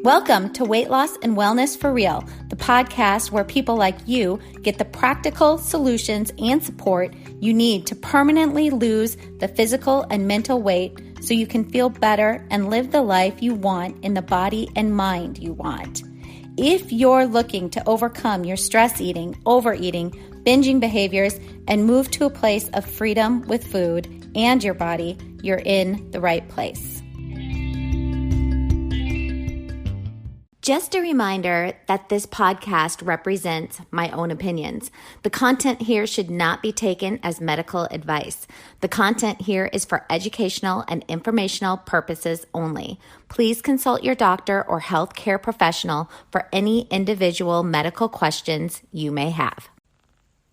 Welcome to Weight Loss and Wellness for Real, the podcast where people like you get the practical solutions and support you need to permanently lose the physical and mental weight so you can feel better and live the life you want in the body and mind you want. If you're looking to overcome your stress eating, overeating, binging behaviors, and move to a place of freedom with food and your body, you're in the right place. Just a reminder that this podcast represents my own opinions. The content here should not be taken as medical advice. The content here is for educational and informational purposes only. Please consult your doctor or healthcare professional for any individual medical questions you may have.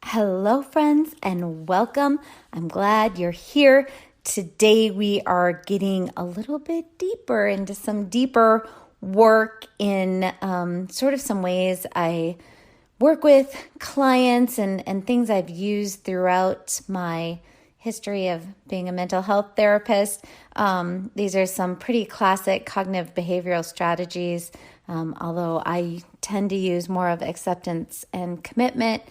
Hello, friends, and welcome. I'm glad you're here. Today we are getting a little bit deeper into some deeper work in sort of some ways I work with clients and things I've used throughout my history of being a mental health therapist. These are some pretty classic cognitive behavioral strategies, although I tend to use more of acceptance and commitment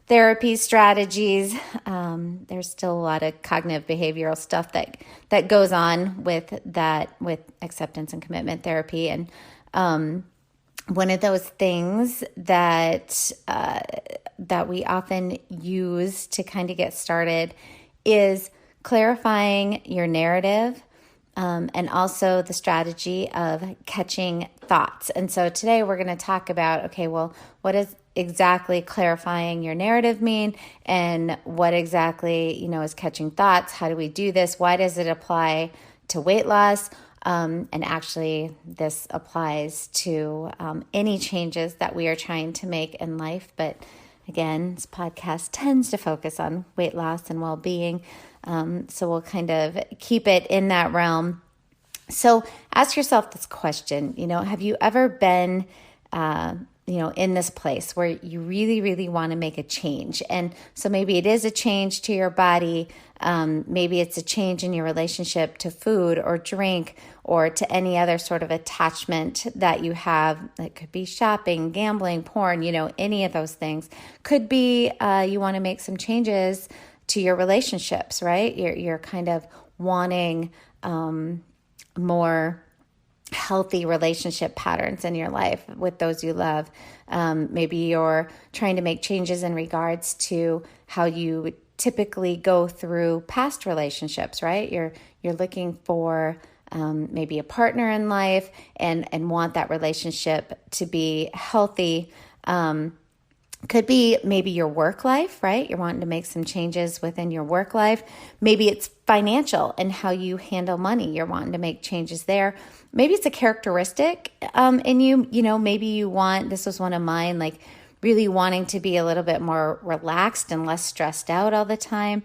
therapy strategies. There's still a lot of cognitive behavioral stuff that goes on with that, with acceptance and commitment therapy. And one of those things that we often use to kind of get started is clarifying your narrative, and also the strategy of catching thoughts. And so today we're going to talk about, okay, well, what does exactly clarifying your narrative mean, and what exactly, is catching thoughts? How do we do this? Why does it apply to weight loss? And actually, this applies to any changes that we are trying to make in life. But again, this podcast tends to focus on weight loss and well-being. So we'll kind of keep it in that realm. So ask yourself this question, have you ever been, in this place where you really, really want to make a change? And so maybe it is a change to your body. Maybe it's a change in your relationship to food or drink or to any other sort of attachment that you have. It could be shopping, gambling, porn, any of those things. Could be you want to make some changes to your relationships, right? You're kind of wanting more healthy relationship patterns in your life with those you love. Maybe you're trying to make changes in regards to how you typically go through past relationships, right? You're looking for maybe a partner in life and want that relationship to be healthy. Could be maybe your work life, right? You're wanting to make some changes within your work life. Maybe it's financial and how you handle money. You're wanting to make changes there. Maybe it's a characteristic in you. Maybe you want, this was one of mine, like really wanting to be a little bit more relaxed and less stressed out all the time.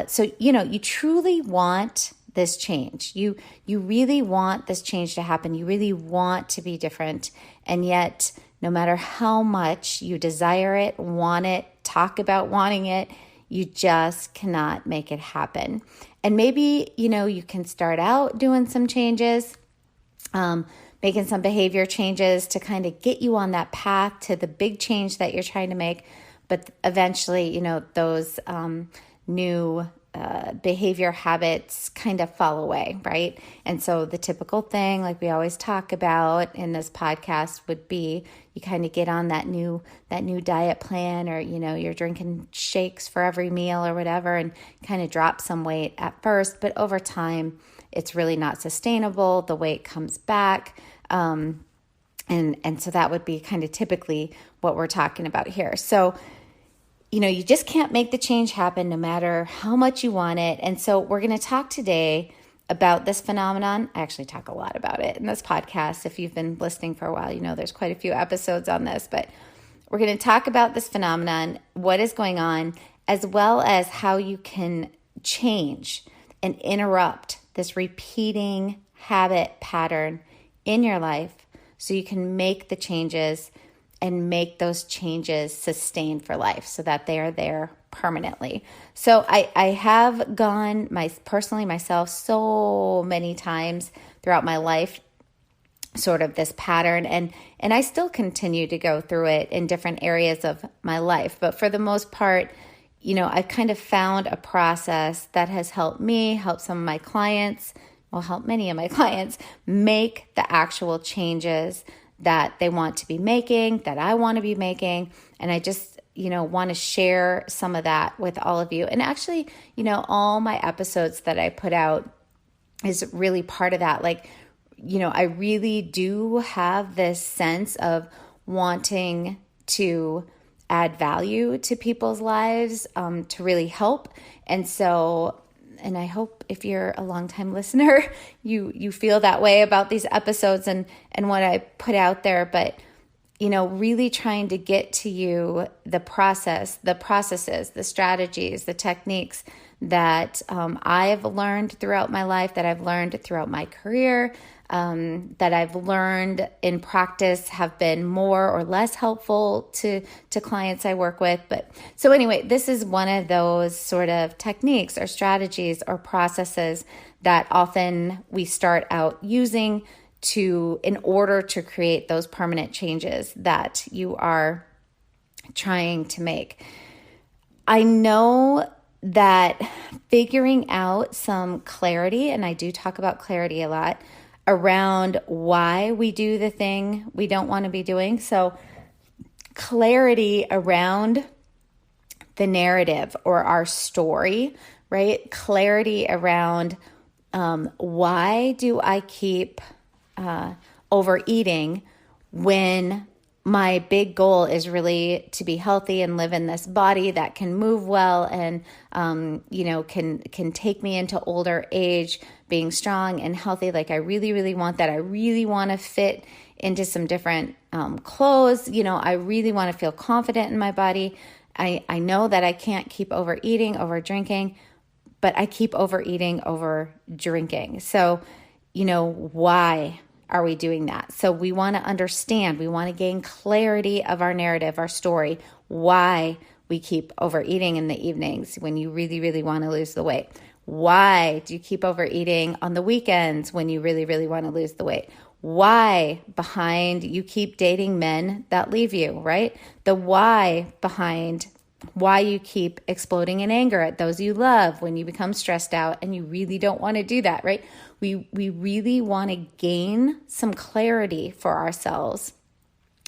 So you truly want this change. You really want this change to happen. You really want to be different. And yet, no matter how much you desire it, want it, talk about wanting it, you just cannot make it happen. And maybe, you can start out doing some changes, making some behavior changes to kind of get you on that path to the big change that you're trying to make. But eventually, those new behavior habits kind of fall away, right? And so the typical thing, like we always talk about in this podcast, would be you kind of get on that new diet plan, or you're drinking shakes for every meal or whatever, and kind of drop some weight at first, but over time it's really not sustainable. The weight comes back, and so that would be kind of typically what we're talking about here. So you just can't make the change happen no matter how much you want it. And so we're going to talk today about this phenomenon. I actually talk a lot about it in this podcast. If you've been listening for a while, there's quite a few episodes on this, but we're going to talk about this phenomenon, what is going on, as well as how you can change and interrupt this repeating habit pattern in your life so you can make the changes and make those changes sustain for life so that they are there permanently. So I have gone personally myself so many times throughout my life sort of this pattern, and I still continue to go through it in different areas of my life. But for the most part, I've kind of found a process that has helped me, help some of my clients, help many of my clients make the actual changes that they want to be making, that I want to be making. And I just, want to share some of that with all of you. And actually, all my episodes that I put out is really part of that. Like, I really do have this sense of wanting to add value to people's lives, to really help. And so, and I hope if you're a longtime listener, you feel that way about these episodes and what I put out there. But, really trying to get to you the processes, the strategies, the techniques that I have learned throughout my life, that I've learned throughout my career, that I've learned in practice have been more or less helpful to clients I work with. But so anyway, this is one of those sort of techniques or strategies or processes that often we start out using in order to create those permanent changes that you are trying to make. I know that figuring out some clarity, and I do talk about clarity a lot, around why we do the thing we don't want to be doing. So clarity around the narrative or our story, right? Clarity around why do I keep overeating when my big goal is really to be healthy and live in this body that can move well and, can take me into older age, being strong and healthy. Like I really, really want that. I really want to fit into some different clothes. I really want to feel confident in my body. I know that I can't keep overeating, over drinking, but I keep overeating, over drinking. So, why are we doing that? So we want to understand, we want to gain clarity of our narrative, our story, why we keep overeating in the evenings when you really, really want to lose the weight. Why do you keep overeating on the weekends when you really, really want to lose the weight? Why behind you keep dating men that leave you, right? The why behind why you keep exploding in anger at those you love when you become stressed out and you really don't want to do that, right? We really want to gain some clarity for ourselves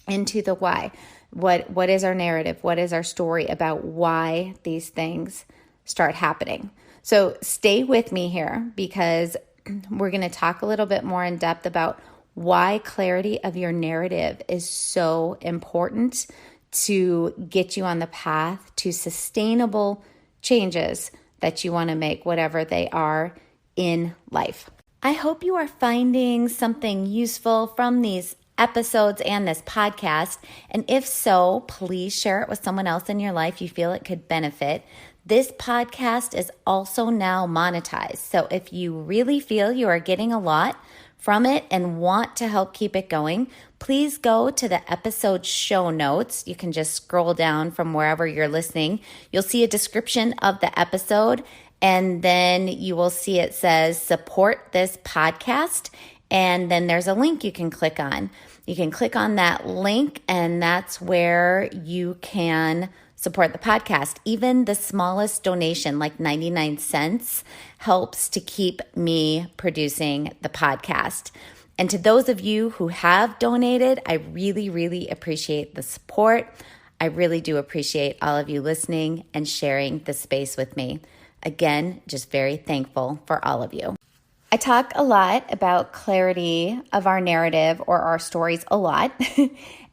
into the why. What is our narrative? What is our story about why these things start happening? So stay with me here because we're going to talk a little bit more in depth about why clarity of your narrative is so important to get you on the path to sustainable changes that you want to make, whatever they are in life. I hope you are finding something useful from these episodes and this podcast. And if so, please share it with someone else in your life you feel it could benefit. This podcast is also now monetized. So if you really feel you are getting a lot from it and want to help keep it going, please go to the episode show notes. You can just scroll down from wherever you're listening. You'll see a description of the episode, and then you will see it says support this podcast. And then there's a link you can click on. You can click on that link, and that's where you can support the podcast. Even the smallest donation, like 99 cents, helps to keep me producing the podcast. And to those of you who have donated, I really, really appreciate the support. I really do appreciate all of you listening and sharing the space with me. Again, just very thankful for all of you. I talk a lot about clarity of our narrative or our stories a lot.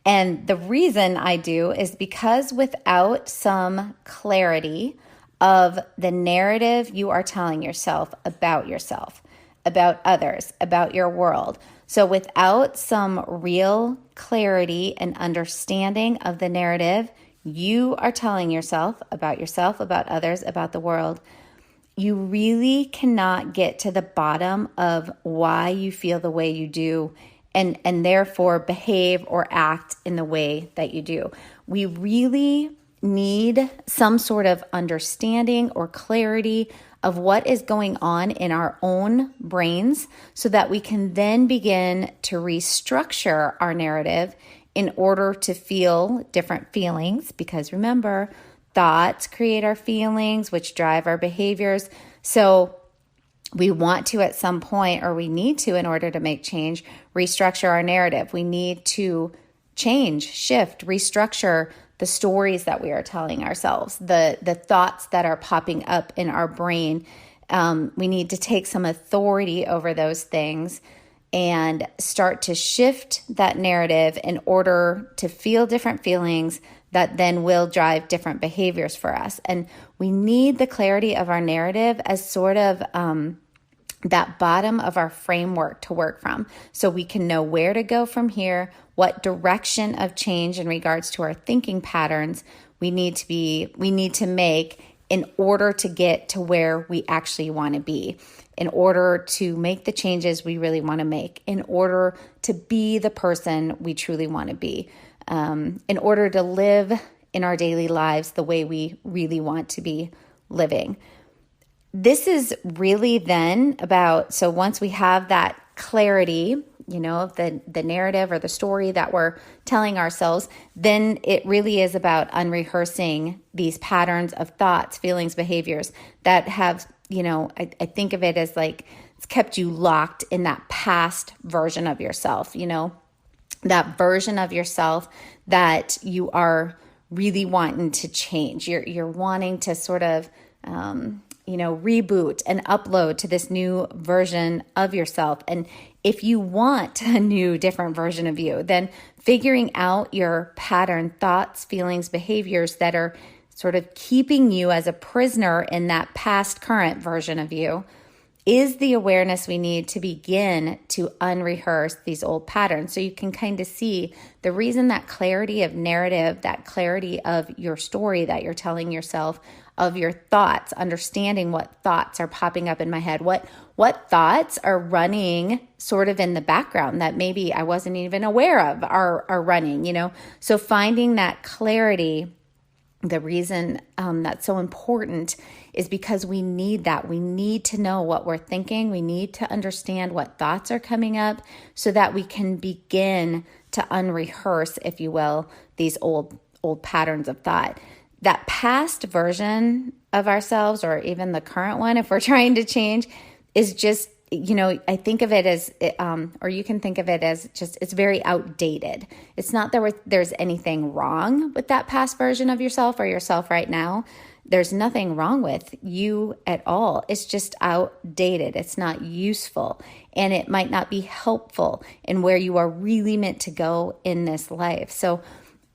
And the reason I do is because without some clarity of the narrative you are telling yourself, about others, about your world. So without some real clarity and understanding of the narrative you are telling yourself, about others, about the world, you really cannot get to the bottom of why you feel the way you do and therefore behave or act in the way that you do. We really need some sort of understanding or clarity of what is going on in our own brains so that we can then begin to restructure our narrative in order to feel different feelings. Because remember, thoughts create our feelings, which drive our behaviors. So we want to, at some point, or we need to, in order to make change, restructure our narrative. We need to change, shift, restructure the stories that we are telling ourselves, the thoughts that are popping up in our brain. We need to take some authority over those things and start to shift that narrative in order to feel different feelings that then will drive different behaviors for us. And we need the clarity of our narrative as sort of that bottom of our framework to work from, so we can know where to go from here, what direction of change in regards to our thinking patterns we need to make in order to get to where we actually want to be, in order to make the changes we really want to make, in order to be the person we truly want to be, in order to live in our daily lives the way we really want to be living. This is really then about, so once we have that clarity, of the narrative or the story that we're telling ourselves, then it really is about unrehearsing these patterns of thoughts, feelings, behaviors that have, I think of it as like it's kept you locked in that past version of yourself, that version of yourself that you are really wanting to change. You're wanting to sort of, reboot and upload to this new version of yourself. And if you want a new, different version of you, then figuring out your pattern, thoughts, feelings, behaviors that are sort of keeping you as a prisoner in that past, current version of you is the awareness we need to begin to unrehearse these old patterns. So you can kind of see the reason that clarity of narrative, that clarity of your story that you're telling yourself, of your thoughts, understanding what thoughts are popping up in my head, what thoughts are running sort of in the background that maybe I wasn't even aware of are running, So finding that clarity, the reason that's so important is because we need that. We need to know what we're thinking. We need to understand what thoughts are coming up so that we can begin to unrehearse, if you will, these old patterns of thought. That past version of ourselves, or even the current one, if we're trying to change, is just, I think of it as, or you can think of it as just, it's very outdated. It's not that there's anything wrong with that past version of yourself or yourself right now. There's nothing wrong with you at all. It's just outdated. It's not useful, and it might not be helpful in where you are really meant to go in this life. So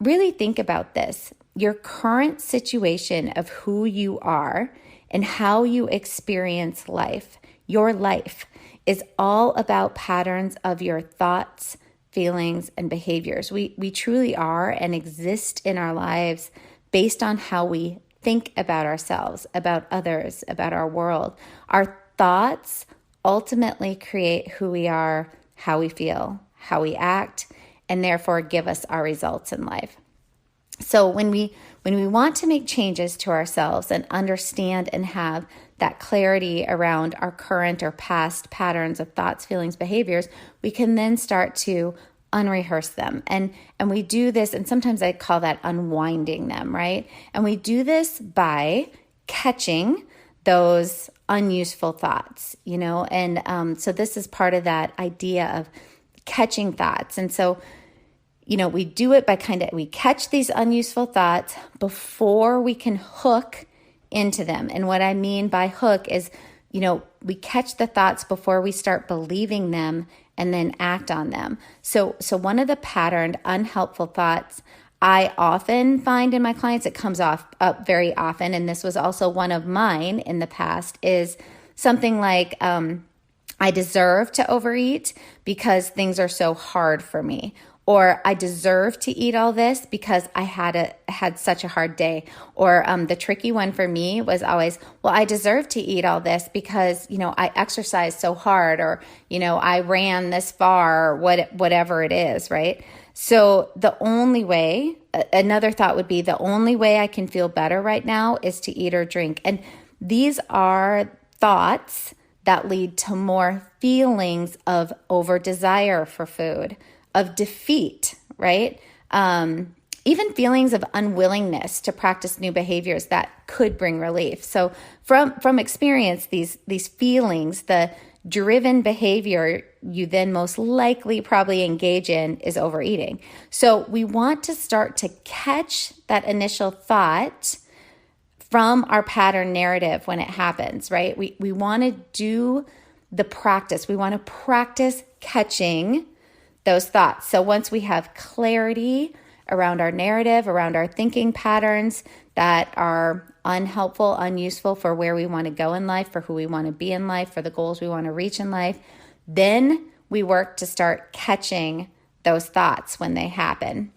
really think about this. Your current situation of who you are and how you experience life, your life, is all about patterns of your thoughts, feelings, and behaviors. We truly are and exist in our lives based on how we think about ourselves, about others, about our world. Our thoughts ultimately create who we are, how we feel, how we act, and therefore give us our results in life. So when we want to make changes to ourselves and understand and have that clarity around our current or past patterns of thoughts, feelings, behaviors, we can then start to unrehearse them. And we do this, and sometimes I call that unwinding them, right? And we do this by catching those unuseful thoughts, and so this is part of that idea of catching thoughts. And so we do it by we catch these unuseful thoughts before we can hook into them. And what I mean by hook is, we catch the thoughts before we start believing them and then act on them. So one of the patterned unhelpful thoughts I often find in my clients, it comes up very often, and this was also one of mine in the past, is something like, I deserve to overeat because things are so hard for me. Or I deserve to eat all this because I had such a hard day. Or the tricky one for me was always, well, I deserve to eat all this because, I exercised so hard, or, I ran this far, or whatever it is, right? So the only way, another thought would be, the only way I can feel better right now is to eat or drink. And these are thoughts that lead to more feelings of over desire for food, of defeat, right? Even feelings of unwillingness to practice new behaviors that could bring relief. So from experience, these feelings, the driven behavior you then most likely probably engage in is overeating. So we want to start to catch that initial thought from our pattern narrative when it happens, right? We want to do the practice. We want to practice catching those thoughts. So once we have clarity around our narrative, around our thinking patterns that are unhelpful, unuseful for where we want to go in life, for who we want to be in life, for the goals we want to reach in life, then we work to start catching those thoughts when they happen.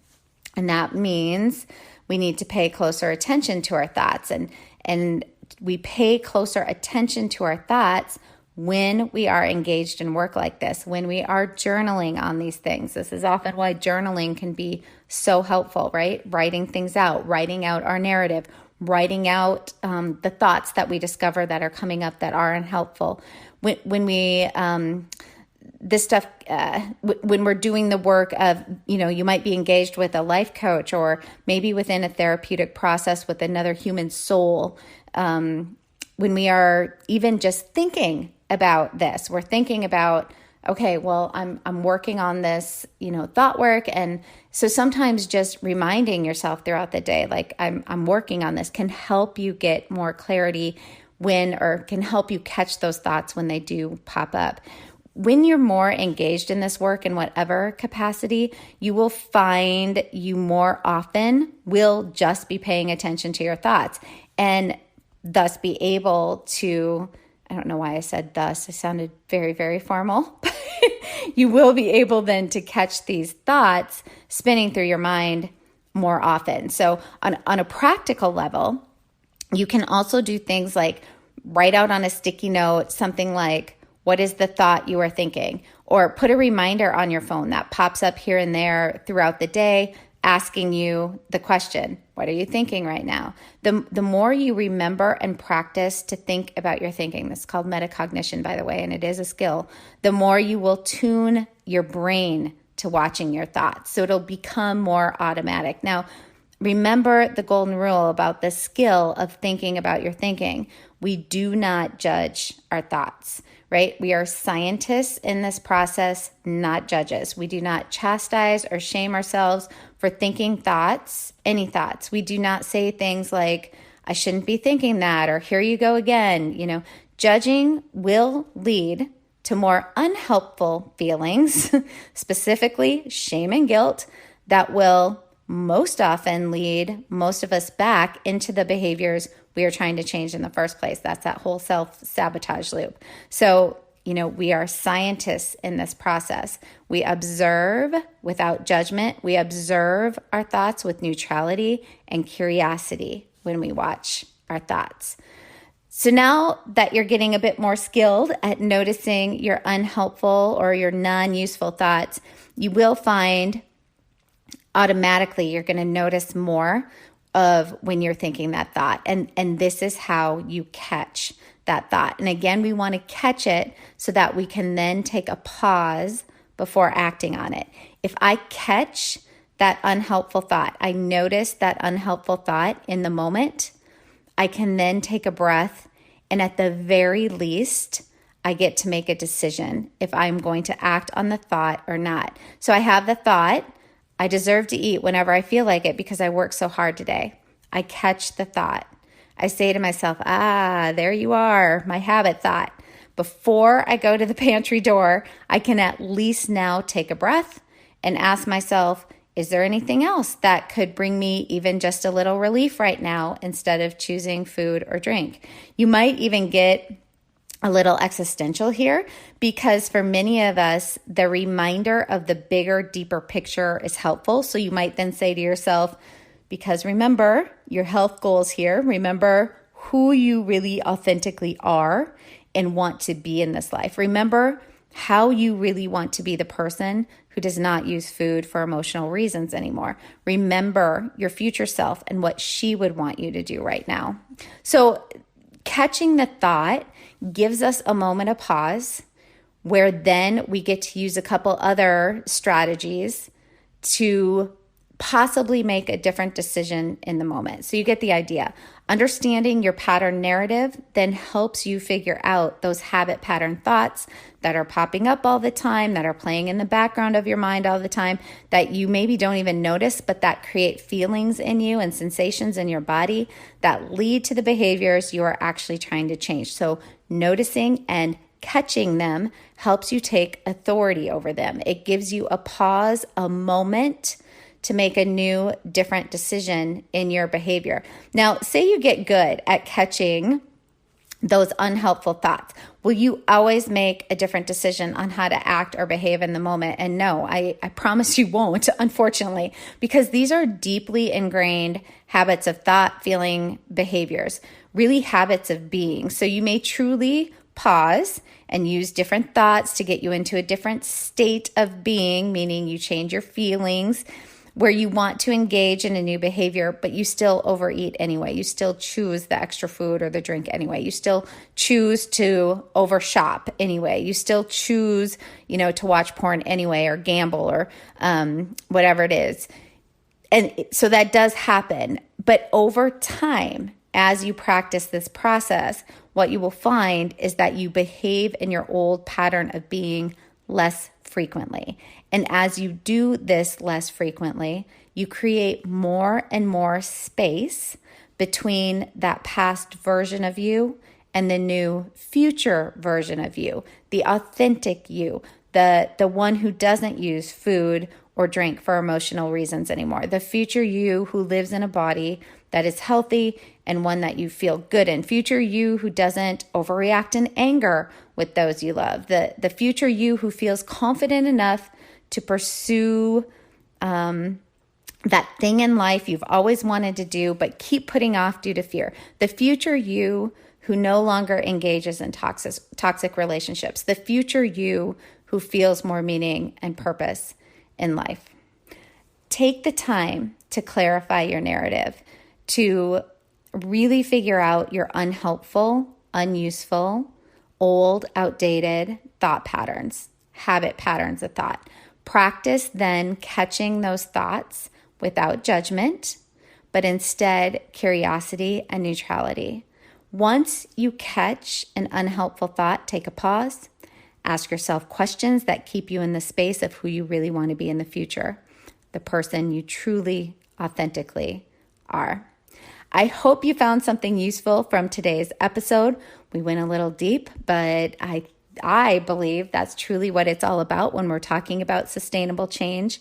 And that means we need to pay closer attention to our thoughts. And we pay closer attention to our thoughts when we are engaged in work like this, when we are journaling on these things. This is often why journaling can be so helpful, right? Writing things out, writing out our narrative, writing out the thoughts that we discover that are coming up that are unhelpful. When we this stuff, when we're doing the work of, you might be engaged with a life coach or maybe within a therapeutic process with another human soul. When we are even just thinking about this, we're thinking about, okay, well, I'm working on this, thought work. And so sometimes just reminding yourself throughout the day, like I'm working on this, can help you get more clarity or can help you catch those thoughts when they do pop up. When you're more engaged in this work in whatever capacity, you will find you more often will just be paying attention to your thoughts and thus be able to, I don't know why I said thus, I sounded very, very formal. You will be able then to catch these thoughts spinning through your mind more often. So on a practical level, you can also do things like write out on a sticky note something like, what is the thought you are thinking? Or put a reminder on your phone that pops up here and there throughout the day, asking you the question, what are you thinking right now? The more you remember and practice to think about your thinking, this is called metacognition, by the way, and it is a skill, the more you will tune your brain to watching your thoughts. So it'll become more automatic. Now, remember the golden rule about the skill of thinking about your thinking. We do not judge our thoughts, right? We are scientists in this process, not judges. We do not chastise or shame ourselves for thinking thoughts, any thoughts. We do not say things like, I shouldn't be thinking that, or here you go again. Judging will lead to more unhelpful feelings, specifically shame and guilt, that will most often lead most of us back into the behaviors we are trying to change in the first place. That's that whole self-sabotage loop. So, we are scientists in this process. We observe without judgment. We observe our thoughts with neutrality and curiosity when we watch our thoughts. So now that you're getting a bit more skilled at noticing your unhelpful or your non-useful thoughts, you will find automatically you're going to notice more of when you're thinking that thought. And this is how you catch that thought. And again, we want to catch it so that we can then take a pause before acting on it. If I catch that unhelpful thought, I notice that unhelpful thought in the moment, I can then take a breath, and at the very least, I get to make a decision if I'm going to act on the thought or not. So I have the thought, I deserve to eat whenever I feel like it because I worked so hard today. I catch the thought. I say to myself, there you are, my habit thought. Before I go to the pantry door, I can at least now take a breath and ask myself, is there anything else that could bring me even just a little relief right now instead of choosing food or drink? You might even get a little existential here because for many of us, the reminder of the bigger, deeper picture is helpful. So you might then say to yourself, because remember your health goals here, remember who you really authentically are and want to be in this life. Remember how you really want to be the person who does not use food for emotional reasons anymore. Remember your future self and what she would want you to do right now. So catching the thought gives us a moment of pause where then we get to use a couple other strategies to possibly make a different decision in the moment. So you get the idea. Understanding your pattern narrative then helps you figure out those habit pattern thoughts that are popping up all the time, that are playing in the background of your mind all the time, that you maybe don't even notice, but that create feelings in you and sensations in your body that lead to the behaviors you are actually trying to change. So noticing and catching them helps you take authority over them. It gives you a pause, a moment to make a new, different decision in your behavior. Now, say you get good at catching those unhelpful thoughts. Will you always make a different decision on how to act or behave in the moment? And no, I promise you won't, unfortunately, because these are deeply ingrained habits of thought, feeling, behaviors, really habits of being. So you may truly pause and use different thoughts to get you into a different state of being, meaning you change your feelings, where you want to engage in a new behavior, but you still overeat anyway. You still choose the extra food or the drink anyway. You still choose to overshop anyway. You still choose, to watch porn anyway, or gamble, or whatever it is. And so that does happen. But over time, as you practice this process, what you will find is that you behave in your old pattern of being less frequently. And as you do this less frequently, you create more and more space between that past version of you and the new future version of you, the authentic you, the one who doesn't use food or drink for emotional reasons anymore, the future you who lives in a body that is healthy and one that you feel good in, future you who doesn't overreact in anger with those you love, the future you who feels confident enough to pursue that thing in life you've always wanted to do, but keep putting off due to fear. The future you who no longer engages in toxic relationships. The future you who feels more meaning and purpose in life. Take the time to clarify your narrative, to really figure out your unhelpful, unuseful, old, outdated thought patterns, habit patterns of thought. Practice then catching those thoughts without judgment, but instead curiosity and neutrality. Once you catch an unhelpful thought, take a pause. Ask yourself questions that keep you in the space of who you really want to be in the future, the person you truly, authentically are. I hope you found something useful from today's episode. We went a little deep, but I believe that's truly what it's all about when we're talking about sustainable change.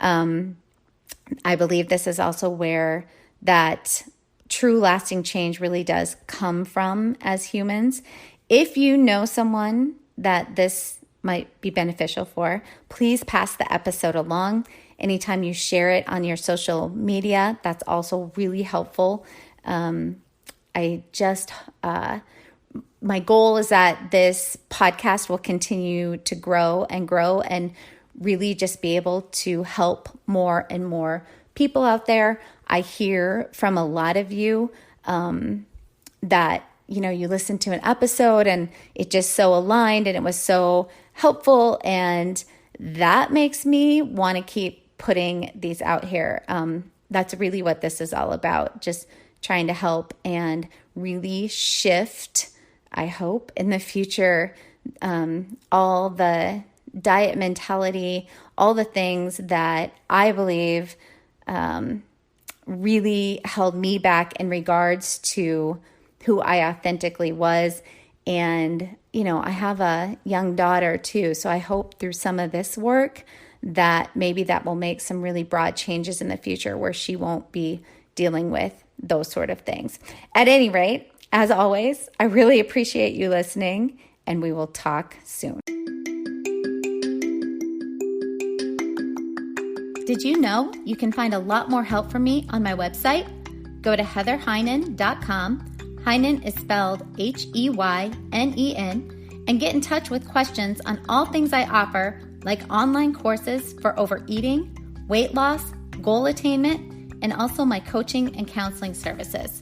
I believe this is also where that true lasting change really does come from as humans. If you know someone that this might be beneficial for, please pass the episode along. Anytime you share it on your social media, that's also really helpful. My goal is that this podcast will continue to grow and really just be able to help more and more people out there. I hear from a lot of you that, you listen to an episode and it just so aligned and it was so helpful. And that makes me want to keep putting these out here. That's really what this is all about. Just trying to help and really shift, I hope, in the future, all the diet mentality, all the things that I believe really held me back in regards to who I authentically was. And, I have a young daughter too. So I hope through some of this work that maybe that will make some really broad changes in the future where she won't be dealing with those sort of things. At any rate, as always, I really appreciate you listening, and we will talk soon. Did you know you can find a lot more help from me on my website? Go to heatherheynen.com. Heynen is spelled Heynen, and get in touch with questions on all things I offer, like online courses for overeating, weight loss, goal attainment, and also my coaching and counseling services.